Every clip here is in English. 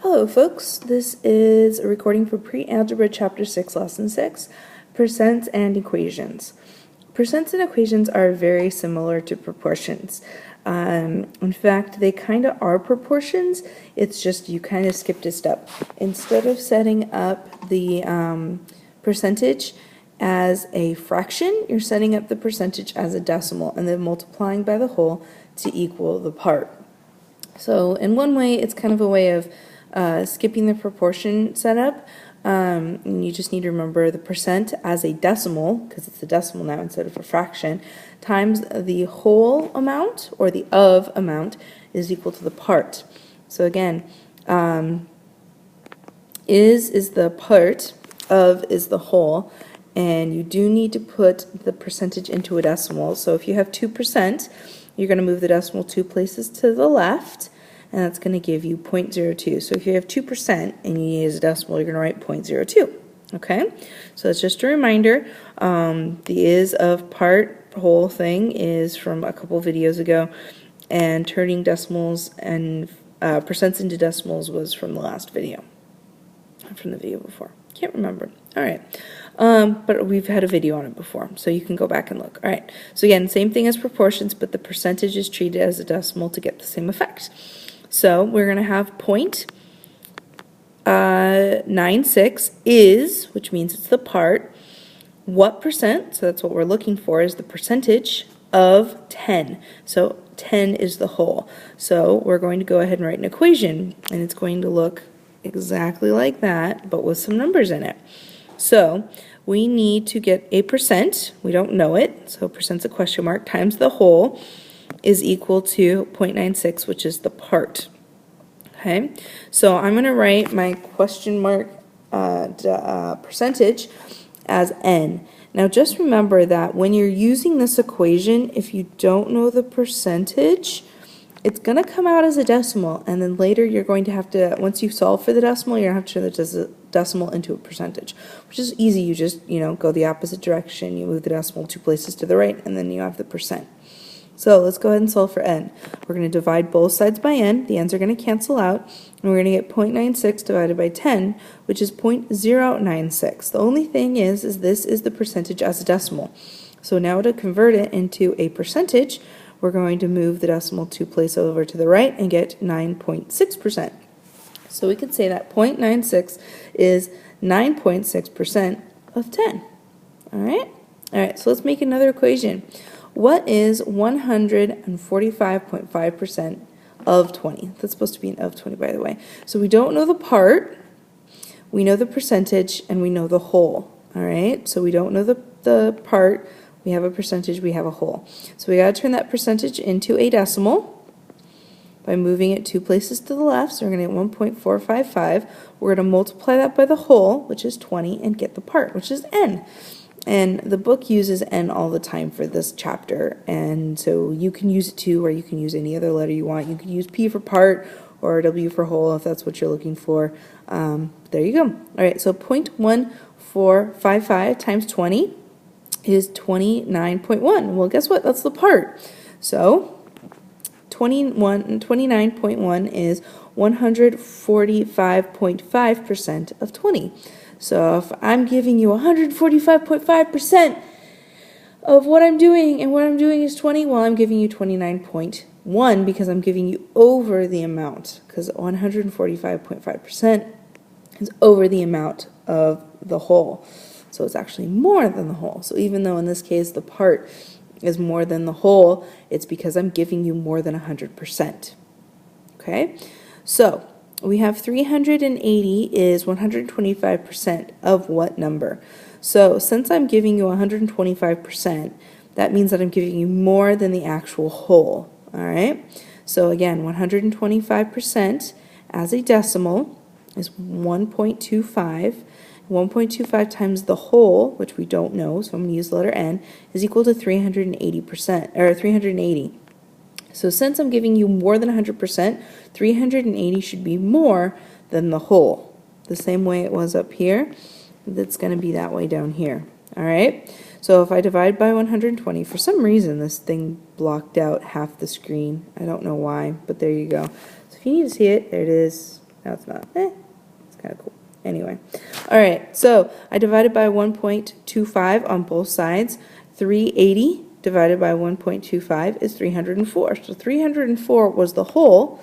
Hello folks, this is a recording for Pre-Algebra Chapter 6, Lesson 6, Percents and Equations. Percents and equations are very similar to proportions. In fact, they kind of are proportions, it's just you kind of skipped a step. Instead of setting up the percentage as a fraction, you're setting up the percentage as a decimal and then multiplying by the whole to equal the part. So in one way, it's kind of a way of skipping the proportion setup. And you just need to remember the percent as a decimal, because it's a decimal now instead of a fraction, times the whole amount, or the of amount, is equal to the part. So again, is the part, of is the whole, and you do need to put the percentage into a decimal. So if you have 2%, you're going to move the decimal 2 places to the left, and that's going to give you 0.02. So if you have 2% and you use a decimal, you're going to write 0.02. Okay? So it's just a reminder. The is of part whole thing is from a couple videos ago, and turning decimals and percents into decimals was from the last video, from the video before. Can't remember. All right. But we've had a video on it before, so you can go back and look. All right. So again, same thing as proportions, but the percentage is treated as a decimal to get the same effect. So we're going to have 0.96 is, which means it's the part, what percent, so that's what we're looking for, is the percentage of 10. So 10 is the whole. So we're going to go ahead and write an equation, and it's going to look exactly like that, but with some numbers in it. So we need to get a percent, we don't know it, so percent's a question mark, times the whole is equal to 0.96, which is the part. Okay, so I'm going to write my question mark percentage as n. Now just remember that when you're using this equation, if you don't know the percentage, it's going to come out as a decimal, and then later you're going to have to, once you solve for the decimal, you're going to have to turn the decimal into a percentage, which is easy. You just, go the opposite direction, you move the decimal 2 places to the right, and then you have the percent. So let's go ahead and solve for n. We're going to divide both sides by n. The n's are going to cancel out, and we're going to get 0.96 divided by 10, which is 0.096. The only thing is this is the percentage as a decimal. So now to convert it into a percentage, we're going to move the decimal 2 places over to the right and get 9.6%. So we could say that 0.96 is 9.6% of 10. All right? All right, so let's make another equation. What is 145.5% of 20? That's supposed to be an of 20, by the way. So we don't know the part, we know the percentage, and we know the whole. All right? So we don't know the part, we have a percentage, we have a whole. So we got to turn that percentage into a decimal by moving it 2 places to the left. So we're going to get 1.455. We're going to multiply that by the whole, which is 20, and get the part, which is n. And the book uses n all the time for this chapter, and so you can use it too, or you can use any other letter you want. You can use P for part or W for whole if that's what you're looking for. There you go. All right, so 0.1455 times 20 is 29.1. Well, guess what? That's the part. So 29.1 is 145.5% of 20. So if I'm giving you 145.5% of what I'm doing, and what I'm doing is 20, well, I'm giving you 29.1 because I'm giving you over the amount, because 145.5% is over the amount of the whole. So it's actually more than the whole. So even though in this case the part is more than the whole, it's because I'm giving you more than 100%. Okay? So we have 380 is 125% of what number? So since I'm giving you 125%, that means that I'm giving you more than the actual whole. All right? So again, 125% as a decimal is 1.25. 1.25 times the whole, which we don't know, so I'm going to use the letter n, is equal to 380%, or 380. So since I'm giving you more than 100%, 380 should be more than the whole. The same way it was up here, that's going to be that way down here. All right? So if I divide by 120, for some reason this thing blocked out half the screen. I don't know why, but there you go. So if you need to see it, there it is. No, it's not. It's kind of cool. Anyway, all right, so I divided by 1.25 on both sides. 380 divided by 1.25 is 304. So 304 was the whole,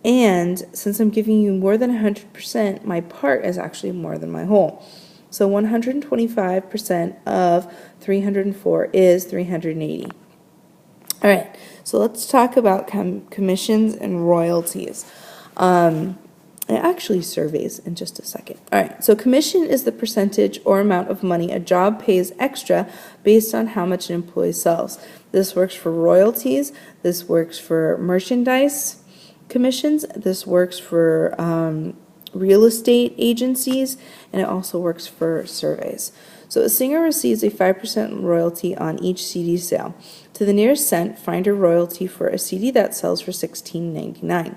and since I'm giving you more than 100%, my part is actually more than my whole. So 125% of 304 is 380. All right, so let's talk about commissions and royalties. Actually, surveys in just a second. All right, so commission is the percentage or amount of money a job pays extra based on how much an employee sells. This works for royalties. This works for merchandise commissions. This works for real estate agencies, and it also works for surveys. So a singer receives a 5% royalty on each CD sale. To the nearest cent, find a royalty for a CD that sells for $16.99.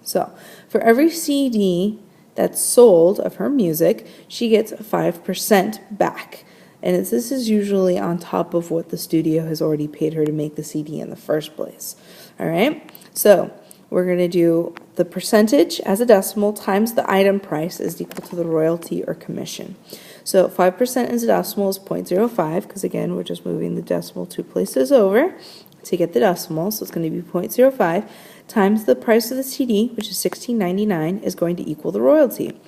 So for every CD that's sold of her music, she gets 5% back. And this is usually on top of what the studio has already paid her to make the CD in the first place. All right, so we're going to do the percentage as a decimal times the item price is equal to the royalty or commission. So 5% as a decimal is 0.05, because again, we're just moving the decimal 2 places over to get the decimal. So it's going to be 0.05 times the price of the CD, which is $16.99, is going to equal the royalty.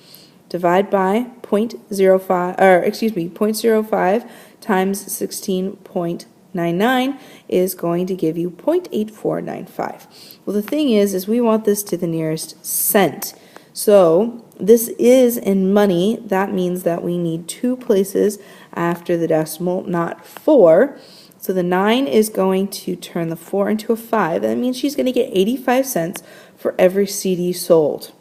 Divide by 0.05 times 16.99 is going to give you 0.8495. Well, the thing is we want this to the nearest cent. So this is in money. That means that we need 2 places after the decimal, not 4. So the 9 is going to turn the 4 into a 5. That means she's going to get 85 cents for every CD sold.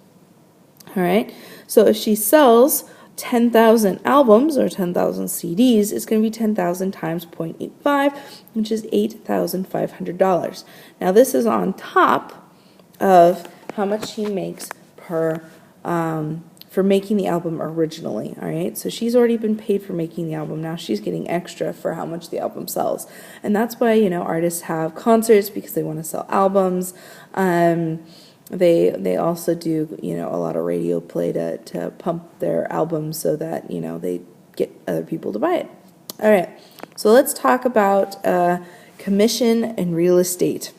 All right. So if she sells 10,000 albums or 10,000 CDs, it's going to be 10,000 times 0.85, which is $8,500. Now this is on top of how much she makes per for making the album originally. All right, so she's already been paid for making the album. Now she's getting extra for how much the album sells, and that's why, you know, artists have concerts, because they want to sell albums. They also do, you know, a lot of radio play to pump their albums so that, you know, they get other people to buy it. All right, so let's talk about commission and real estate.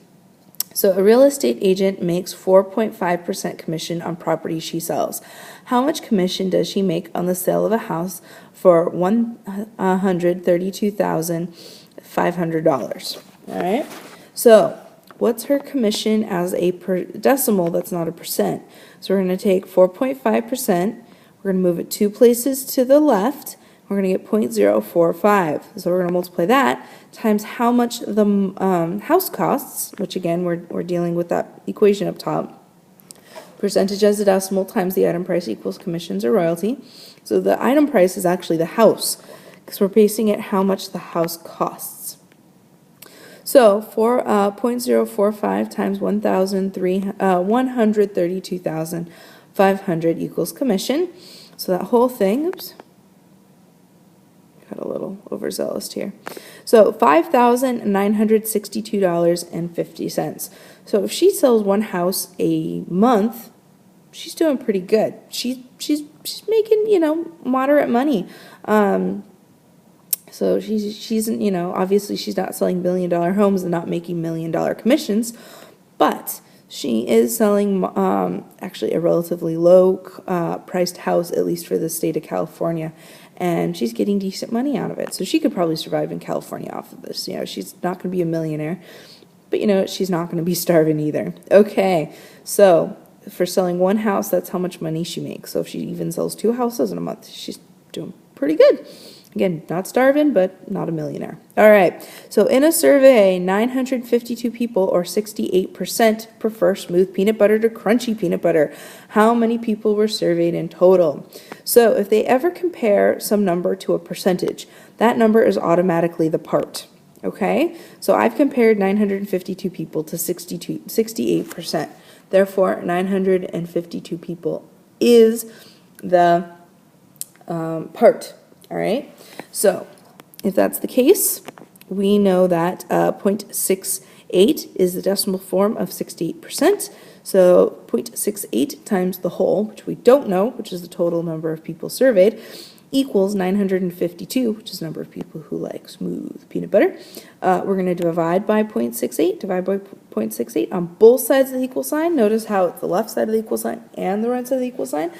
So a real estate agent makes 4.5% commission on property she sells. How much commission does she make on the sale of a house for $132,500? All right, so what's her commission as a decimal that's not a percent? So we're going to take 4.5%, we're going to move it 2 places to the left, we're going to get 0.045. So we're going to multiply that times how much the house costs, which again, we're dealing with that equation up top. Percentage as a decimal times the item price equals commissions or royalty. So the item price is actually the house, because we're basing it how much the house costs. So for 0.045 times 132,500 equals commission. So that whole thing, oops, got a little overzealous here. So $5,962.50. So if she sells one house a month, she's doing pretty good. She's making, you know, moderate money. So she's you know, obviously she's not selling $1 million homes and not making $1 million commissions, but she is selling actually a relatively low priced house, at least for the state of California, and she's getting decent money out of it. So she could probably survive in California off of this. You know, she's not going to be a millionaire, but you know, she's not going to be starving either. Okay, so for selling one house, that's how much money she makes. So if she even sells 2 houses in a month, she's doing pretty good. Again, not starving, but not a millionaire. All right, so in a survey, 952 people, or 68%, prefer smooth peanut butter to crunchy peanut butter. How many people were surveyed in total? So if they ever compare some number to a percentage, that number is automatically the part. Okay, so I've compared 952 people to 68%. Therefore, 952 people is the part. All right, so if that's the case, we know that 0.68 is the decimal form of 68%. So 0.68 times the whole, which we don't know, which is the total number of people surveyed, equals 952, which is the number of people who like smooth peanut butter. We're going to divide by 0.68, divide by 0.68 on both sides of the equal sign. Notice how it's the left side of the equal sign and the right side of the equal sign.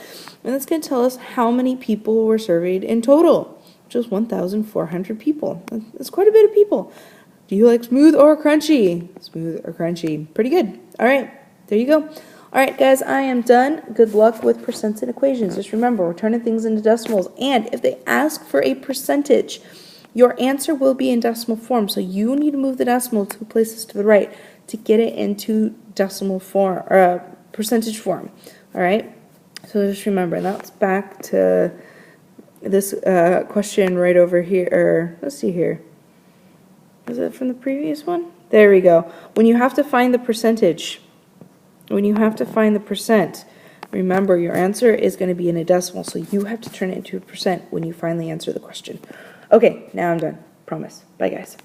And that's going to tell us how many people were surveyed in total, which is 1,400 people. That's quite a bit of people. Do you like smooth or crunchy? Smooth or crunchy? Pretty good. All right, there you go. All right, guys, I am done. Good luck with percents and equations. Just remember, we're turning things into decimals. And if they ask for a percentage, your answer will be in decimal form. So you need to move the decimal 2 places to the right to get it into decimal form, or percentage form. All right? So just remember, that's back to this question right over here. Or let's see here. Is it from the previous one? There we go. When you have to find the percentage, remember your answer is going to be in a decimal, so you have to turn it into a percent when you finally answer the question. Okay, now I'm done. Promise. Bye, guys.